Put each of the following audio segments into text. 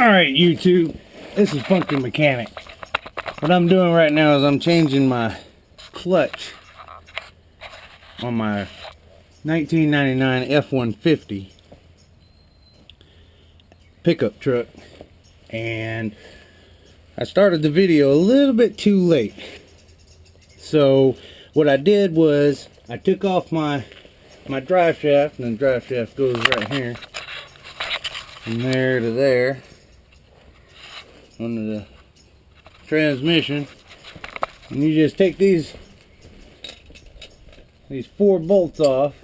Alright YouTube, this is Funky Mechanic. What I'm doing right now is I'm changing my clutch on my 1999 F-150 pickup truck, and I started the video a little bit too late. So what I did was I took off my drive shaft, and the drive shaft goes right here from there to there under the transmission, and you just take these 4 bolts off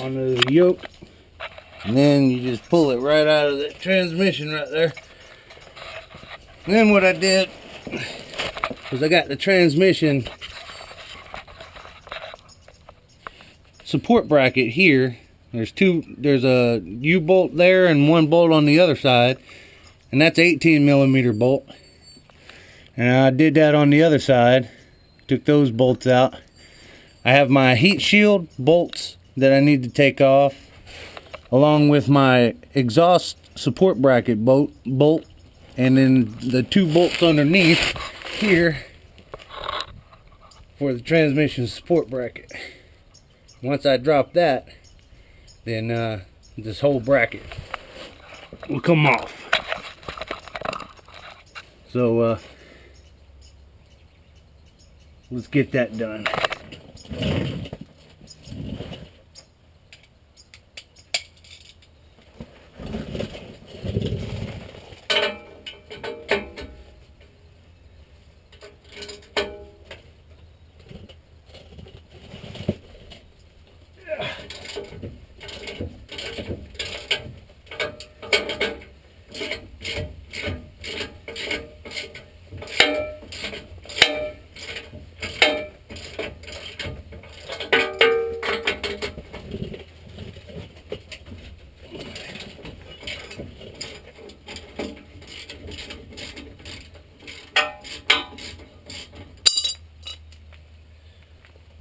onto the yoke, and then you just pull it right out of the transmission right there. And then what I did was I got the transmission support bracket here. There's a U-bolt there and 1 bolt on the other side, and that's 18mm bolt. And I did that on the other side, took those bolts out. I have my heat shield bolts that I need to take off, along with my exhaust support bracket bolt, and then the 2 bolts underneath here for the transmission support bracket. Once I drop that, then this whole bracket will come off. So let's get that done.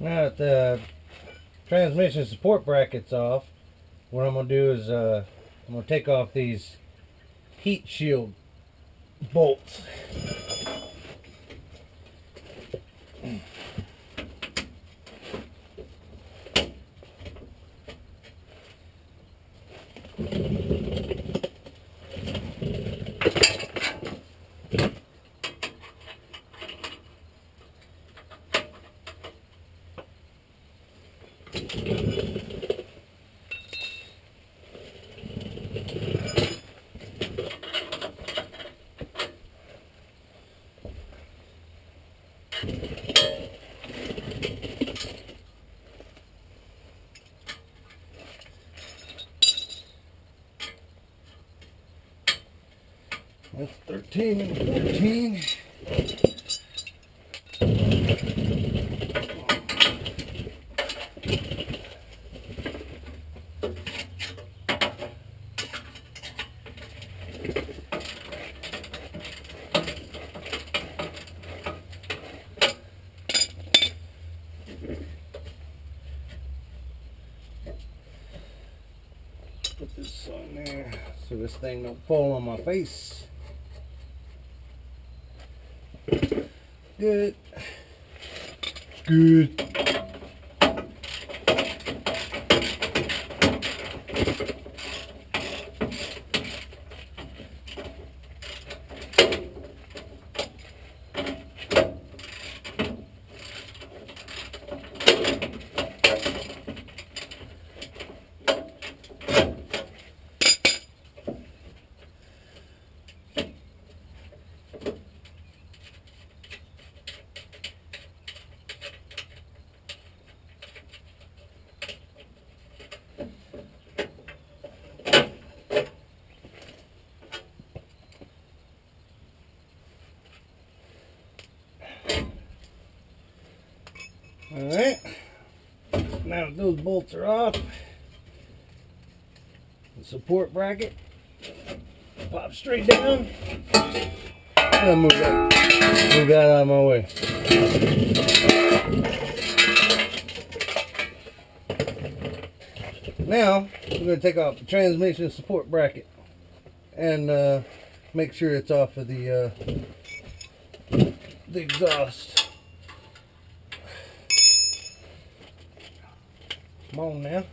Now that the transmission support bracket's off, what I'm going to do is I'm going to take off these heat shield bolts. That's 13 and 14. Put this on there so this thing don't fall on my face. Good. Good. Alright, now that those bolts are off, the support bracket pops straight down. I'll move that out of my way. Now we're going to take off the transmission support bracket and make sure it's off of the exhaust. Come on now.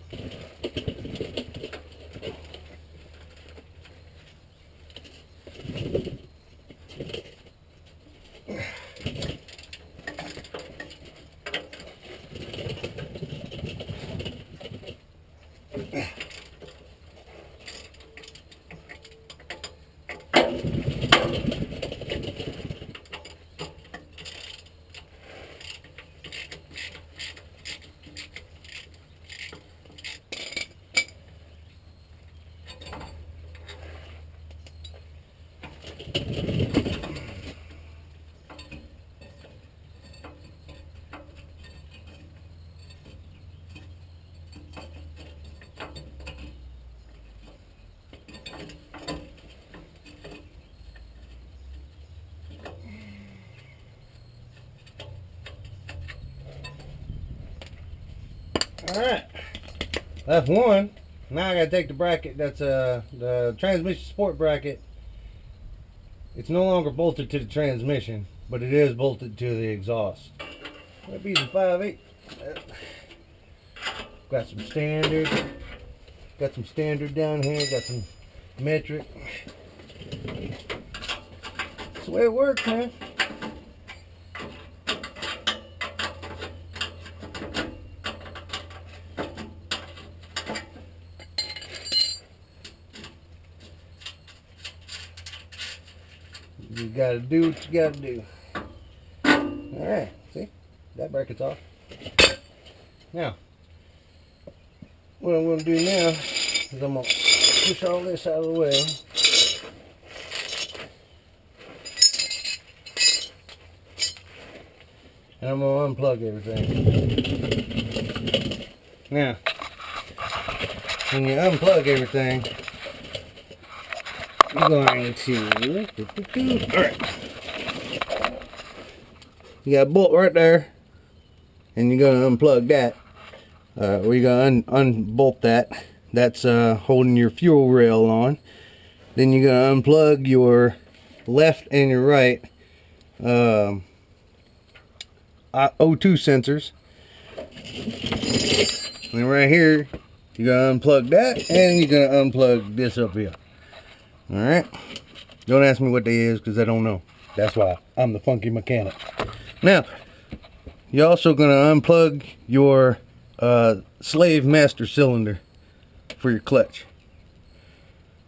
Alright, that's one. Now I gotta take the bracket that's the transmission support bracket. It's no longer bolted to the transmission, but it is bolted to the exhaust. That be the 5/8. Got some standard. Got some standard down here. Got some metric. That's the way it works, man. You gotta do what you gotta do. Alright, see? That bracket's off. Now, what I'm gonna do now is I'm gonna push all this out of the way. And I'm gonna unplug everything. Now, when you unplug everything, you're going to, alright, you got a bolt right there, and you're going to unplug that. We're going to unbolt that. That's holding your fuel rail on. Then you're going to unplug your left and your right O2 sensors. And right here, you're going to unplug that, and you're going to unplug this up here. Alright, don't ask me what they is because I don't know. That's why I'm the funky mechanic. Now, you're also going to unplug your slave master cylinder for your clutch.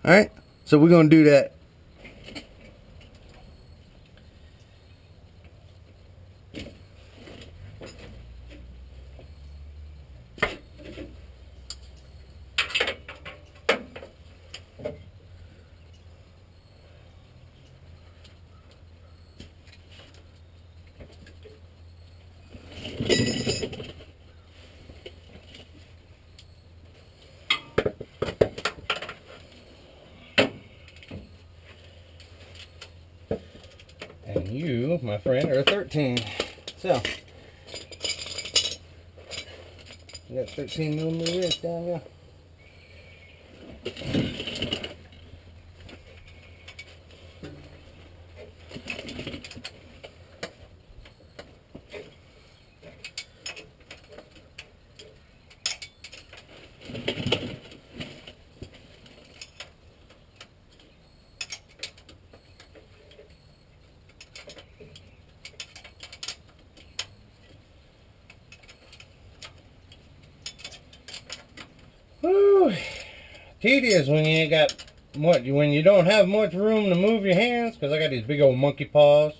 Alright, so we're going to do that. And you, my friend, are 13. So, you got 13mm wrench down here. Whew. Tedious when you got when you don't have much room to move your hands, because I got these big old monkey paws.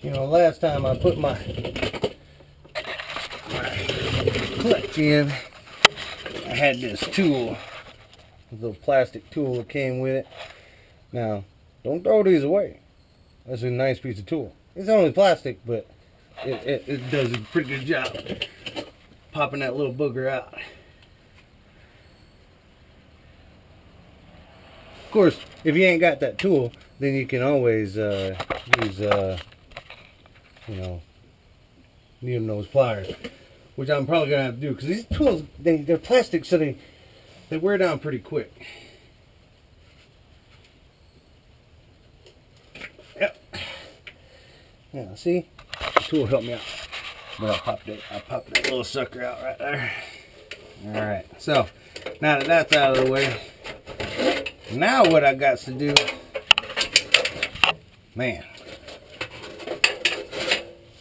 You know, last time I put my clutch in, I had this tool, this little plastic tool that came with it. Now, don't throw these away. That's a nice piece of tool. It's only plastic, but it does a pretty good job popping that little booger out. Of course, if you ain't got that tool, then you can always use you know, needle nose pliers, which I'm probably gonna have to do because these tools they're plastic, so they wear down pretty quick. Yep. Yeah, see, the tool helped me out, but I'll pop that little sucker out right there. All right, so now that that's out of the way, now what I got to do, man,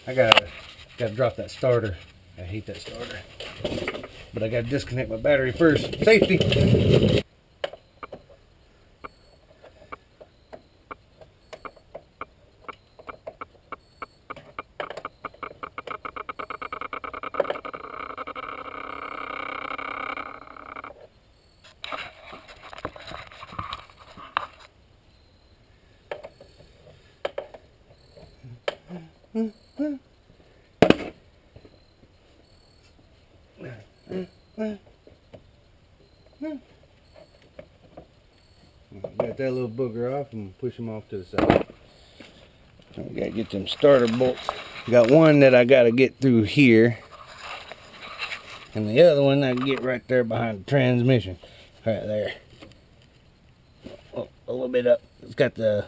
I gotta drop that starter. I hate that starter, but I gotta disconnect my battery first. Safety. Got that little booger off and push them off to the side. We gotta get them starter bolts. Got one that I gotta get through here, and the other one I can get right there behind the transmission, right there. Oh, a little bit up. It's got the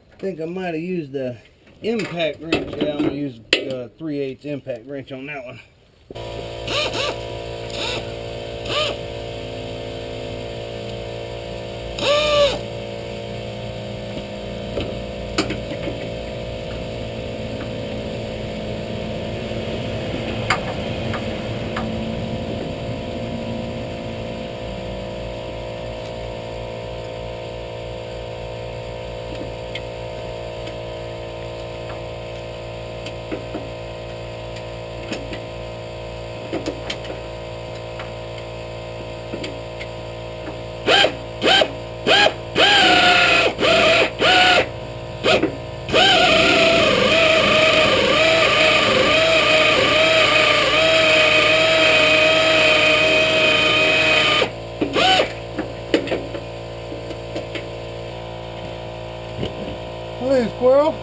I think I might have used the impact wrench. Yeah, I'm going to use the 3/8 impact wrench on that one. Hello, squirrel.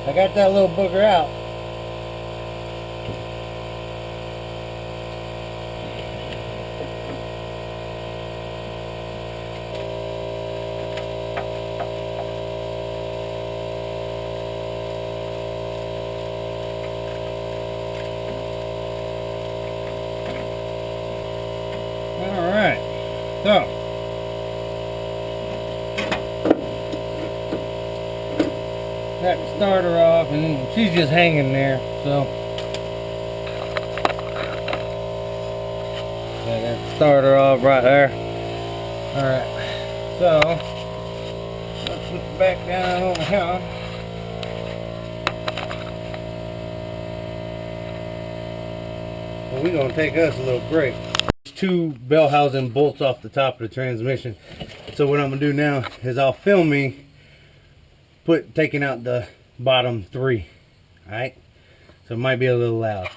I got that little booger out. All right, so got the starter off, and she's just hanging there, so I got the starter off right there. Alright, so let's put it back down over here. So we're going to take us a little break. There's 2 bell housing bolts off the top of the transmission. So what I'm going to do now is I'll film me taking out the bottom 3. Alright, so it might be a little loud.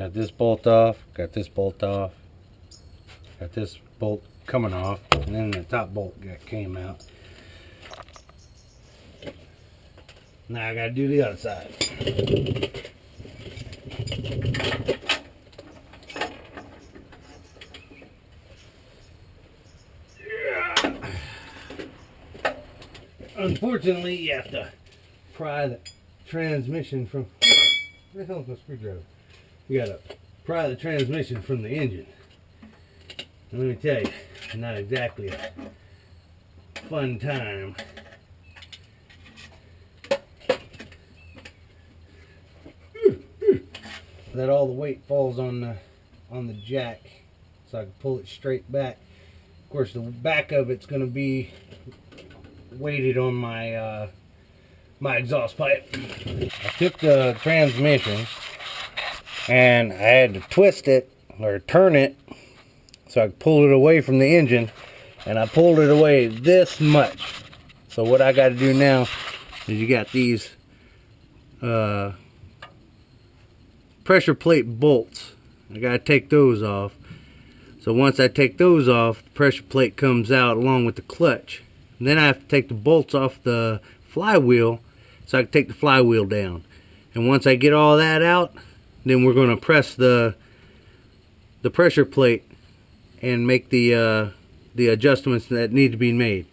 Got this bolt off, got this bolt off, got this bolt coming off, and then the top bolt came out. Now I gotta do the other side. Unfortunately, you have to pry the transmission from... Where the hell is my screwdriver? You gotta pry the transmission from the engine. And let me tell you, not exactly a fun time. That all the weight falls on the jack, so I can pull it straight back. Of course, the back of it's going to be weighted on my my exhaust pipe. I took the transmission and I had to twist it or turn it so I could pull it away from the engine, and I pulled it away this much. So what I got to do now is you got these pressure plate bolts. I got to take those off. So once I take those off, the pressure plate comes out along with the clutch. And then I have to take the bolts off the flywheel so I can take the flywheel down. And once I get all that out, then we're going to press the pressure plate and make the adjustments that need to be made.